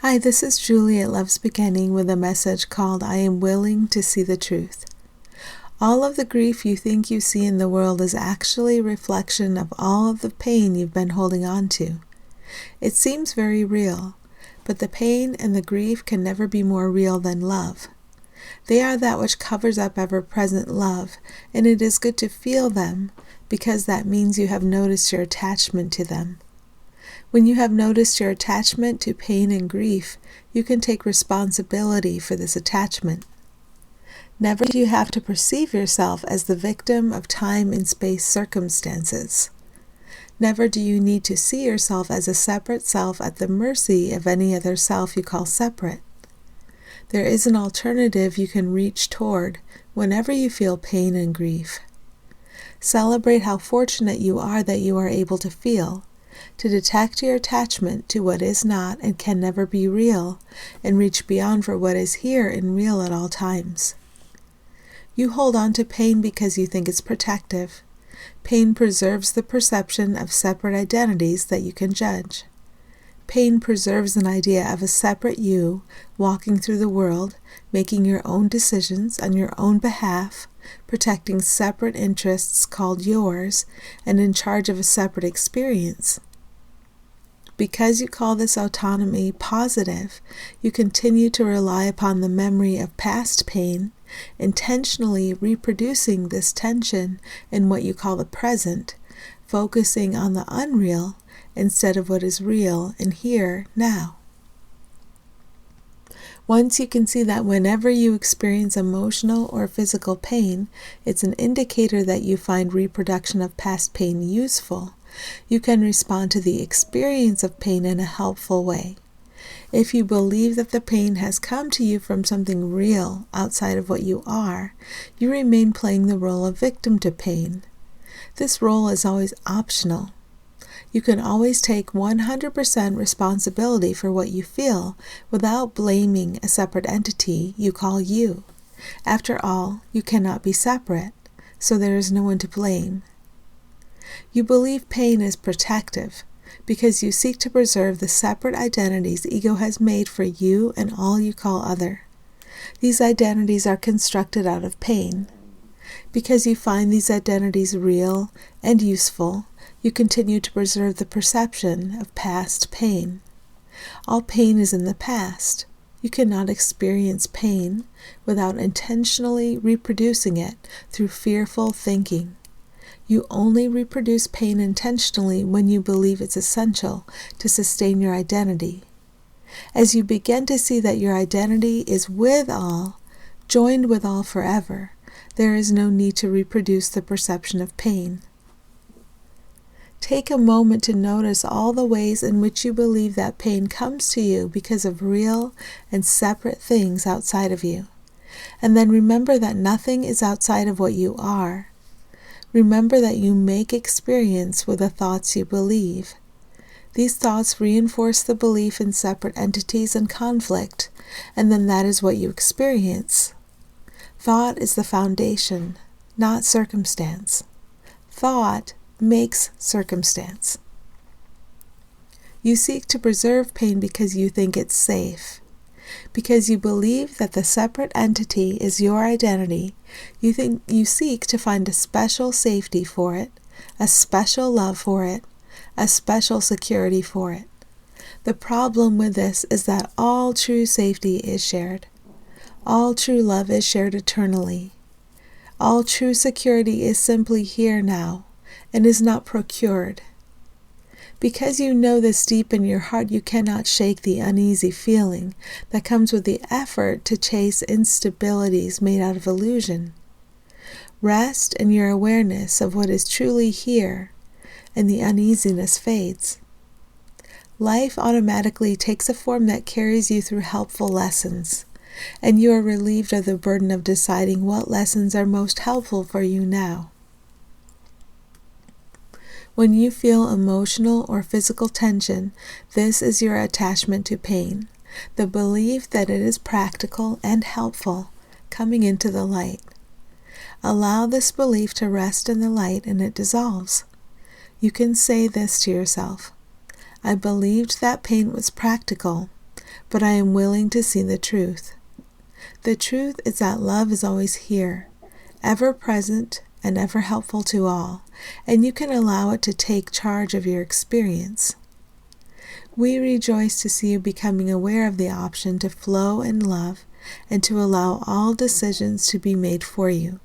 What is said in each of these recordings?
Hi, this is Julie at Love's Beginning with a message called I Am Willing to See the Truth. All of the grief you think you see in the world is actually a reflection of all of the pain you've been holding on to. It seems very real, but the pain and the grief can never be more real than love. They are that which covers up ever-present love, and it is good to feel them because that means you have noticed your attachment to them. When you have noticed your attachment to pain and grief, you can take responsibility for this attachment. Never do you have to perceive yourself as the victim of time and space circumstances. Never do you need to see yourself as a separate self at the mercy of any other self you call separate. There is an alternative you can reach toward whenever you feel pain and grief. Celebrate how fortunate you are that you are able to feel, to detect your attachment to what is not and can never be real, and reach beyond for what is here and real at all times. You hold on to pain because you think it's protective. Pain preserves the perception of separate identities that you can judge. Pain preserves an idea of a separate you walking through the world, making your own decisions on your own behalf, protecting separate interests called yours, and in charge of a separate experience. Because you call this autonomy positive, you continue to rely upon the memory of past pain, intentionally reproducing this tension in what you call the present, focusing on the unreal instead of what is real and here now. Once you can see that whenever you experience emotional or physical pain, it's an indicator that you find reproduction of past pain useful, you can respond to the experience of pain in a helpful way. If you believe that the pain has come to you from something real outside of what you are, you remain playing the role of victim to pain. This role is always optional. You can always take 100% responsibility for what you feel without blaming a separate entity you call you. After all, you cannot be separate, so there is no one to blame. You believe pain is protective because you seek to preserve the separate identities ego has made for you and all you call other. These identities are constructed out of pain. Because you find these identities real and useful, you continue to preserve the perception of past pain. All pain is in the past. You cannot experience pain without intentionally reproducing it through fearful thinking. You only reproduce pain intentionally when you believe it's essential to sustain your identity. As you begin to see that your identity is with all, joined with all forever, there is no need to reproduce the perception of pain. Take a moment to notice all the ways in which you believe that pain comes to you because of real and separate things outside of you. And then remember that nothing is outside of what you are. Remember that you make experience with the thoughts you believe. These thoughts reinforce the belief in separate entities and conflict, and then that is what you experience. Thought is the foundation, not circumstance. Thought makes circumstance. You seek to preserve pain because you think it's safe. Because you believe that the separate entity is your identity, you seek to find a special safety for it, a special love for it, a special security for it. The problem with this is that all true safety is shared. All true love is shared eternally. All true security is simply here now and is not procured. Because you know this deep in your heart, you cannot shake the uneasy feeling that comes with the effort to chase instabilities made out of illusion. Rest in your awareness of what is truly here, and the uneasiness fades. Life automatically takes a form that carries you through helpful lessons, and you are relieved of the burden of deciding what lessons are most helpful for you now. When you feel emotional or physical tension, this is your attachment to pain, the belief that it is practical and helpful, coming into the light. Allow this belief to rest in the light and it dissolves. You can say this to yourself: I believed that pain was practical. but I am willing to see the truth. The truth is that love is always here, ever present and ever helpful to all, and you can allow it to take charge of your experience. We rejoice to see you becoming aware of the option to flow in love and to allow all decisions to be made for you.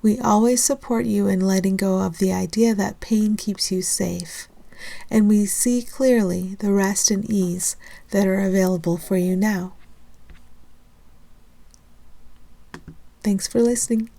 We always support you in letting go of the idea that pain keeps you safe, and we see clearly the rest and ease that are available for you now. Thanks for listening.